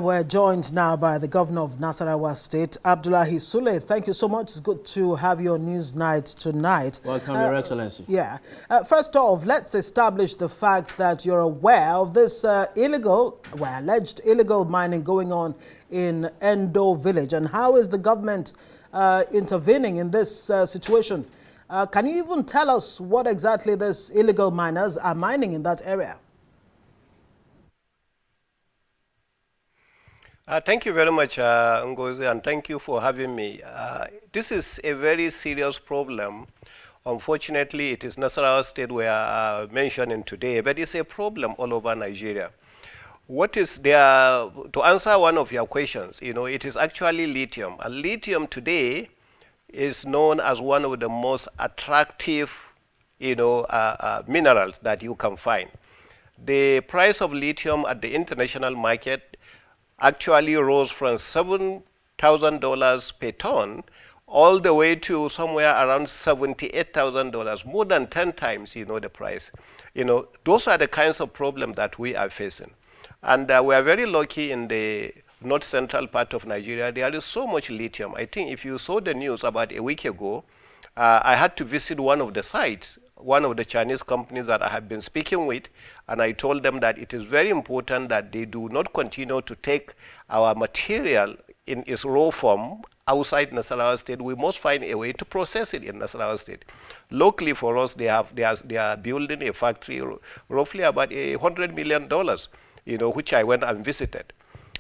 We're joined now by the governor of Nasarawa State, Abdullahi Sule. Thank you so much. It's good to have you on News Night tonight. Welcome, Your Excellency. Yeah. First off, let's establish the fact that you're aware of this alleged illegal mining going on in Endo village. And how is the government intervening in this situation? Can you even tell us what exactly these illegal miners are mining in that area? Thank you very much, Ngozi, and thank you for having me. This is a very serious problem. Unfortunately, it is Nasarawa State we are mentioning today, but it's a problem all over Nigeria. What is there, to answer one of your questions, it is actually lithium. And lithium today is known as one of the most attractive, minerals that you can find. The price of lithium at the international market actually rose from $7,000 per ton all the way to somewhere around $78,000, more than 10 times, the price. Those are the kinds of problems that we are facing. And we are very lucky in the north central part of Nigeria. There is so much lithium. I think if you saw the news about a week ago, I had to visit one of the sites, one of the Chinese companies that I have been speaking with, and I told them that it is very important that they do not continue to take our material in its raw form outside Nasarawa State. We must find a way to process it in Nasarawa State. Locally for us, they are building a factory roughly about $100 million, which I went and visited.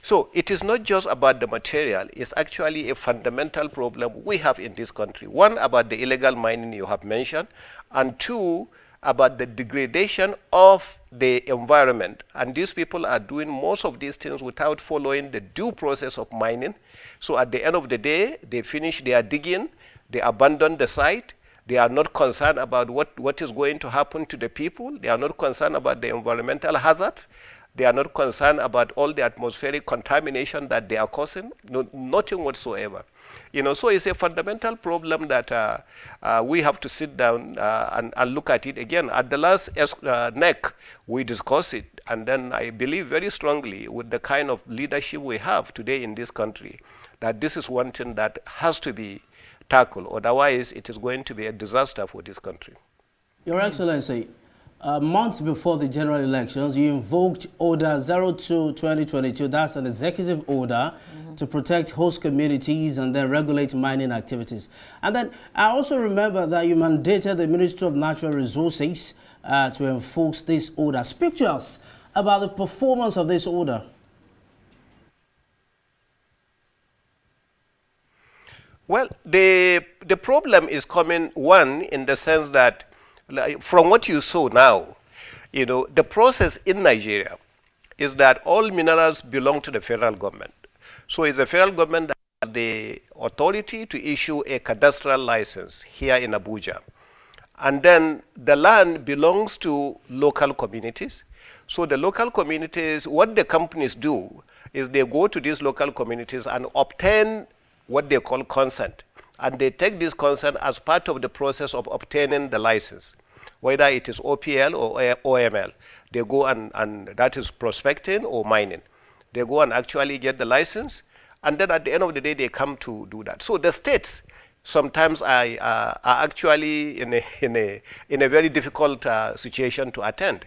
So it is not just about the material, it's actually a fundamental problem we have in this country. One, about the illegal mining you have mentioned, and two, about the degradation of the environment. And these people are doing most of these things without following the due process of mining. So at the end of the day, they finish their digging, they abandon the site, they are not concerned about what is going to happen to the people, they are not concerned about the environmental hazards, they are not concerned about all the atmospheric contamination that they are causing, nothing whatsoever. So it's a fundamental problem that we have to sit down and look at it again. At the last NEC, we discussed it, and then I believe very strongly with the kind of leadership we have today in this country, that this is one thing that has to be tackled. Otherwise, it is going to be a disaster for this country. Your Excellency, months before the general elections, you invoked Order 02-2022. That's an executive order to protect host communities and then regulate mining activities. And then I also remember that you mandated the Ministry of Natural Resources to enforce this order. Speak to us about the performance of this order. Well, the problem is coming, one, in the sense that from what you saw now, the process in Nigeria is that all minerals belong to the federal government. So it's the federal government that has the authority to issue a cadastral license here in Abuja. And then the land belongs to local communities. So the local communities, what the companies do is they go to these local communities and obtain what they call consent. And they take this consent as part of the process of obtaining the license, whether it is OPL or OML. They go and that is prospecting or mining. They go and actually get the license, and then at the end of the day, they come to do that. So the states sometimes are actually in a very difficult situation to attend.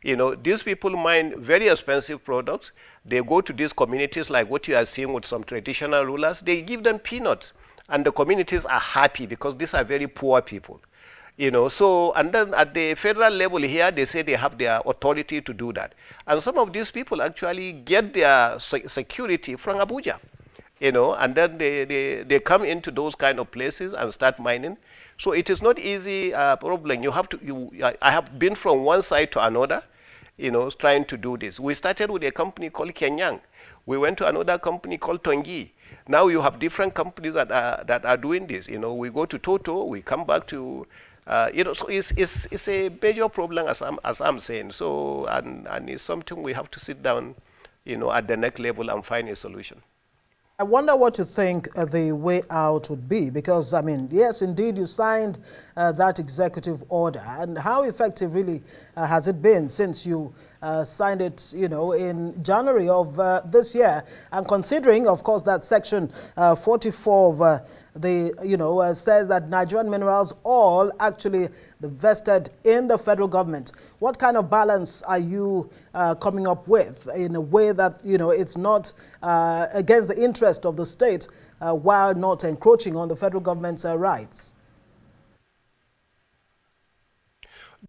These people mine very expensive products. They go to these communities like what you are seeing with some traditional rulers. They give them peanuts, and the communities are happy because these are very poor people. So, and then at the federal level here, they say they have their authority to do that. And some of these people actually get their security from Abuja, and then they come into those kind of places and start mining. So it is not easy problem. I have been from one side to another, trying to do this. We started with a company called Kenyang. We went to another company called Tongi. Now you have different companies that are doing this. We go to Toto, we come back to so it's a major problem as I'm saying. So and it's something we have to sit down, at the next level and find a solution. I wonder what you think the way out would be, because, I mean, yes, indeed, you signed that executive order. And how effective really has it been since you signed it, you know, in January of this year? And considering, of course, that section 44 of says that Nigerian minerals all actually vested in the federal government. What kind of balance are you coming up with in a way that, you know, it's not against the interest of the state while not encroaching on the federal government's rights?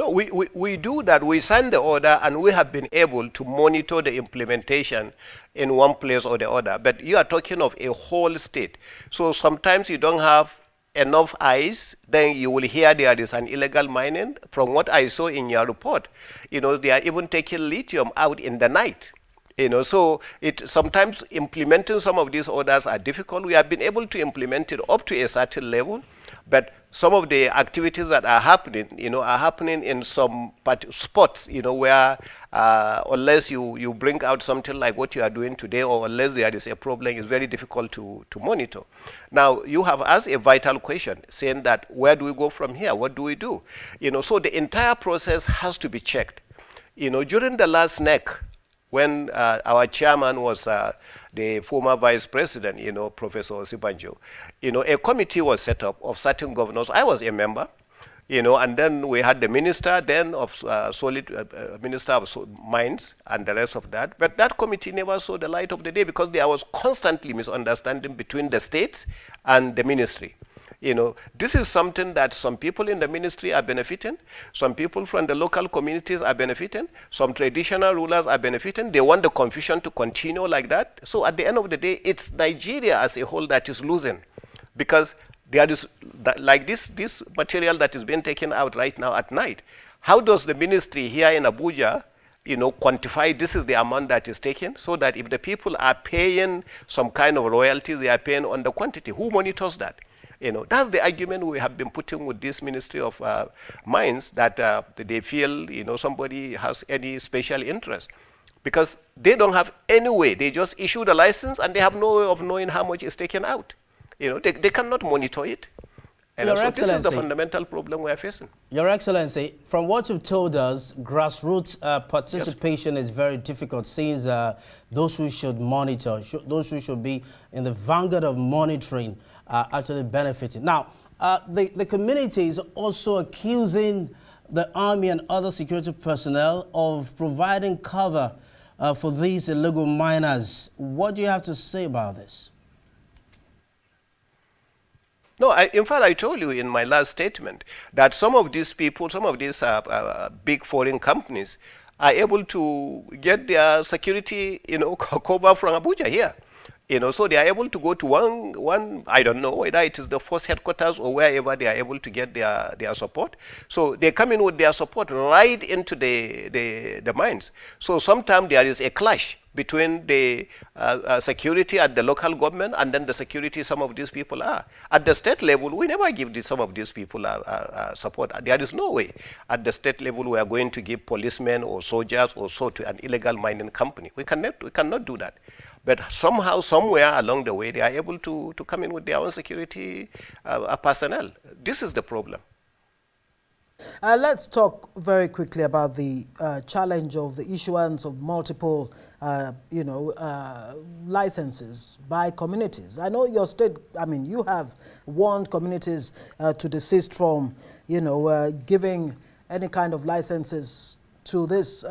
No, we do that. We sign the order and we have been able to monitor the implementation in one place or the other. But you are talking of a whole state. So sometimes you don't have enough eyes, then you will hear there is an illegal mining. From what I saw in your report, you know, they are even taking lithium out in the night. You know, so sometimes implementing some of these orders are difficult. We have been able to implement it up to a certain level, but some of the activities that are happening, you know, are happening in some spots, you know, where unless you bring out something like what you are doing today, or unless there is a problem, it's very difficult to monitor. Now, you have asked a vital question, saying that where do we go from here? What do we do? You know, so the entire process has to be checked. You know, during the last NEC, when our chairman was the former vice president, you know, Professor Osibanjo, you know, a committee was set up of certain governors. I was a member, you know, and then we had the minister then of Minister of Mines and the rest of that. But that committee never saw the light of the day because there was constantly misunderstanding between the states and the ministry. You know, this is something that some people in the ministry are benefiting, some people from the local communities are benefiting, some traditional rulers are benefiting. They want the confusion to continue like that. So at the end of the day, it's Nigeria as a whole that is losing, because there is, like this material that is being taken out right now at night. How does the ministry here in Abuja, you know, quantify this is the amount that is taken, so that if the people are paying some kind of royalties, they are paying on the quantity? Who monitors that? You know, that's the argument we have been putting with this Ministry of Mines, that they feel, you know, somebody has any special interest, because they don't have any way. They just issue the license and they have no way of knowing how much is taken out. You know, they cannot monitor it. And so this is the fundamental problem we are facing. Your Excellency, from what you've told us, grassroots participation is very difficult, since those who should monitor, those who should be in the vanguard of monitoring, actually benefiting. Now, the community is also accusing the army and other security personnel of providing cover for these illegal miners. What do you have to say about this? No, in fact, I told you in my last statement that some of these people, some of these big foreign companies are able to get their security, you know, cover from Abuja here. You know, so they are able to go to one, I don't know whether it is the force headquarters or wherever they are able to get their support. So they come in with their support right into the mines. So sometimes there is a clash between the security at the local government and then the security some of these people are. At the state level, we never give some of these people support. There is no way at the state level we are going to give policemen or soldiers or so to an illegal mining company. We cannot do that. But somehow, somewhere along the way, they are able to come in with their own security personnel. This is the problem. Let's talk very quickly about the challenge of the issuance of multiple, licenses by communities. I know your state, I mean, you have warned communities to desist from, giving any kind of licenses to this,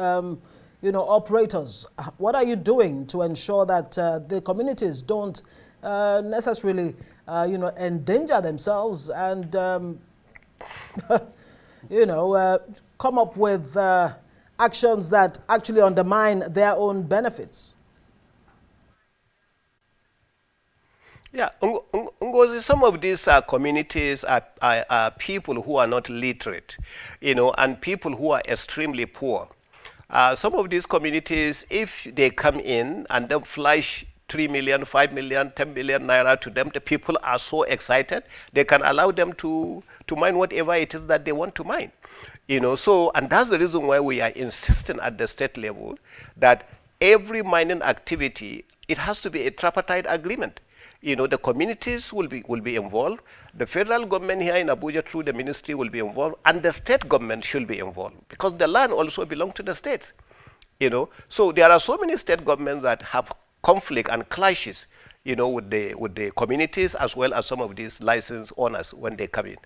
operators. What are you doing to ensure that the communities don't necessarily, endanger themselves and, come up with actions that actually undermine their own benefits? Yeah, Ngozi, some of these communities are people who are not literate, and people who are extremely poor. Some of these communities, if they come in and then flash 3 million, 5 million, 10 million naira to them, the people are so excited, they can allow them to mine whatever it is that they want to mine. And that's the reason why we are insisting at the state level that every mining activity, it has to be a tripartite agreement. The communities will be involved. The federal government here in Abuja through the ministry will be involved, and the state government should be involved because the land also belongs to the states. So there are so many state governments that have conflict and clashes, with the communities as well as some of these license owners when they come in.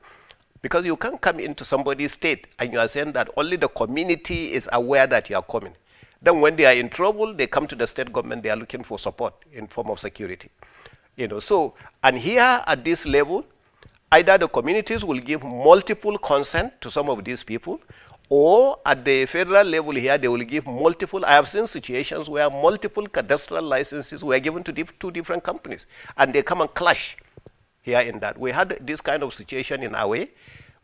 Because you can't come into somebody's state and you are saying that only the community is aware that you are coming. Then when they are in trouble, they come to the state government, they are looking for support in form of security. So, and here at this level, either the communities will give multiple consent to some of these people, or at the federal level here, they will give multiple. I have seen situations where multiple cadastral licenses were given to two different companies, and they come and clash here in that. We had this kind of situation in Awe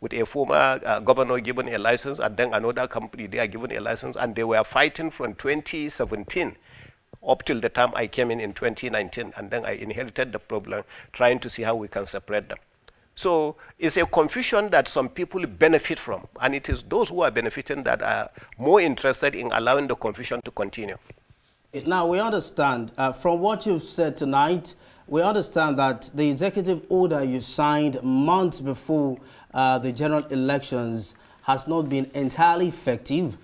with a former governor given a license, and then another company, they are given a license, and they were fighting from 2017 up till the time I came in 2019, and then I inherited the problem, trying to see how we can separate them. So it's a confusion that some people benefit from, and it is those who are benefiting that are more interested in allowing the confusion to continue. Now, we understand, from what you've said tonight, we understand that the executive order you signed months before the general elections has not been entirely effective.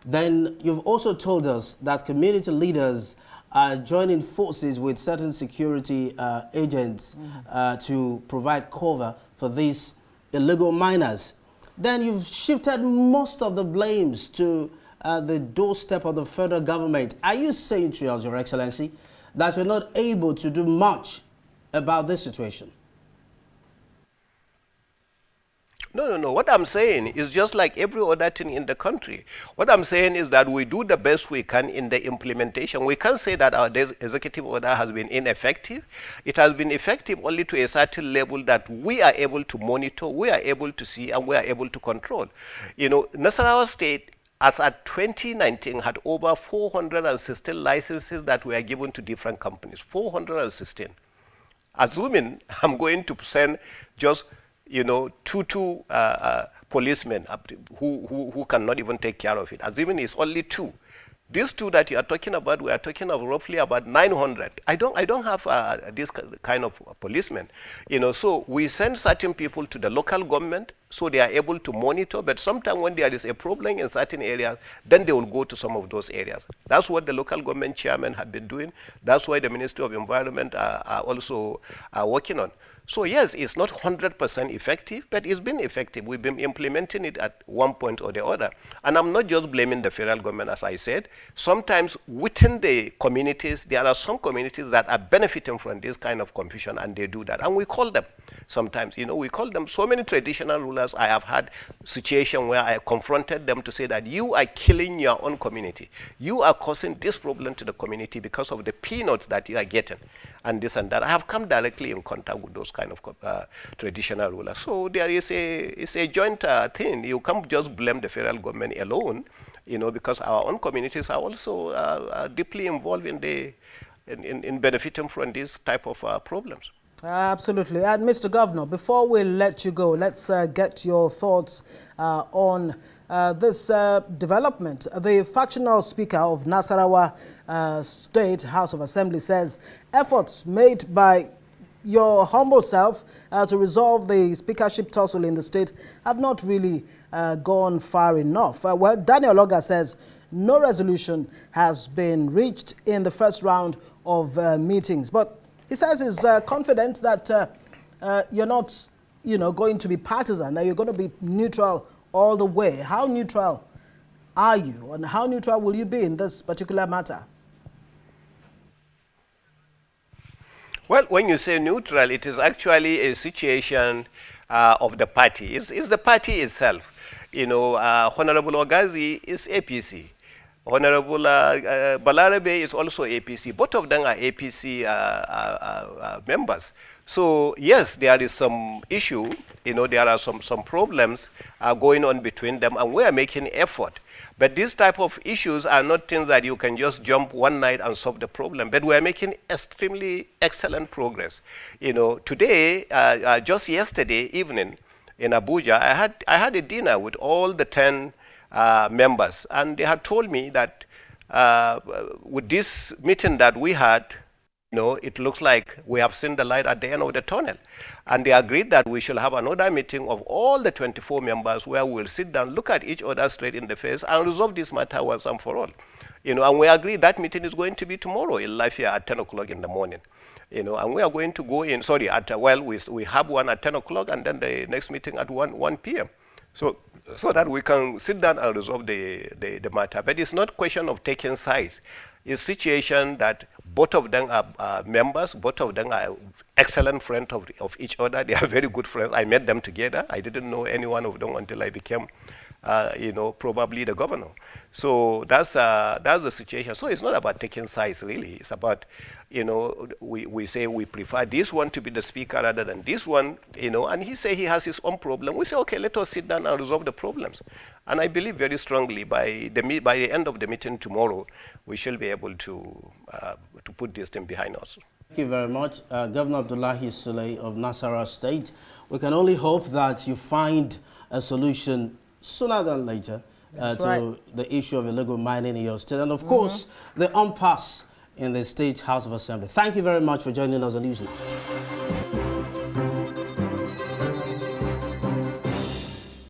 Then you've also told us that community leaders are joining forces with certain security agents to provide cover for these illegal miners. Then you've shifted most of the blames to the doorstep of the federal government. Are you saying to us, Your Excellency, that you're not able to do much about this situation? No. What I'm saying is just like every other thing in the country. What I'm saying is that we do the best we can in the implementation. We can't say that our executive order has been ineffective. It has been effective only to a certain level that we are able to monitor, we are able to see, and we are able to control. Nasarawa State, as at 2019, had over 416 licenses that were given to different companies. 416. Assuming I'm going to send just two policemen who cannot even take care of it. Assuming it's only two. These two that you are talking about, we are talking of roughly about 900. I don't have this kind of policemen. So we send certain people to the local government so they are able to monitor, but sometimes when there is a problem in certain areas, then they will go to some of those areas. That's what the local government chairmen have been doing. That's why the Ministry of Environment are also working on. So yes, it's not 100% effective, but it's been effective. We've been implementing it at one point or the other. And I'm not just blaming the federal government, as I said. Sometimes within the communities, there are some communities that are benefiting from this kind of confusion, and they do that. And we call them sometimes, we call them so many traditional rulers. I have had situation where I confronted them to say that you are killing your own community. You are causing this problem to the community because of the peanuts that you are getting, and this and that. I have come directly in contact with those kind of traditional rulers. So there is it's a joint thing. You can't just blame the federal government alone, because our own communities are also deeply involved in benefiting from these type of problems. Absolutely. And Mr. Governor, before we let you go, let's get your thoughts on this development. The factional speaker of Nasarawa State House of Assembly says efforts made by your humble self to resolve the speakership tussle in the state have not really gone far enough. Well, Daniel Oga says no resolution has been reached in the first round of meetings, but he says he's confident that you're not, going to be partisan, that you're going to be neutral all the way. How neutral are you, and how neutral will you be in this particular matter? Well, when you say neutral, it is actually a situation of the party. It's the party itself. Honorable Ogazi is APC. Honorable Balarabe is also APC. Both of them are APC members. So yes, there is some issue. There are some problems going on between them, and we are making effort. But these type of issues are not things that you can just jump one night and solve the problem. But we are making extremely excellent progress. Today, just yesterday evening in Abuja, I had a dinner with all the 10 members, and they had told me that with this meeting that we had, it looks like we have seen the light at the end of the tunnel. And they agreed that we should have another meeting of all the 24 members where we'll sit down, look at each other straight in the face, and resolve this matter once and for all. And we agreed that meeting is going to be tomorrow in Lafayette at 10 o'clock in the morning. And we are going to go in, we have one at 10 o'clock and then the next meeting at 1 p.m. So that we can sit down and resolve the matter. But it's not a question of taking sides. It's a situation that both of them are members, both of them are excellent friends of each other. They are very good friends. I met them together. I didn't know any one of them until I became, probably the governor. So that's the situation. So it's not about taking sides, really. It's about, we say we prefer this one to be the speaker rather than this one, and he say he has his own problem. We say, okay, let us sit down and resolve the problems. And I believe very strongly by the end of the meeting tomorrow, we shall be able to put this thing behind us. Thank you very much, Governor Abdullahi Sule of Nasarawa State. We can only hope that you find a solution sooner than later to the issue of illegal mining in your state, and of course, the impasse in the State House of Assembly. Thank you very much for joining us on Newsweek.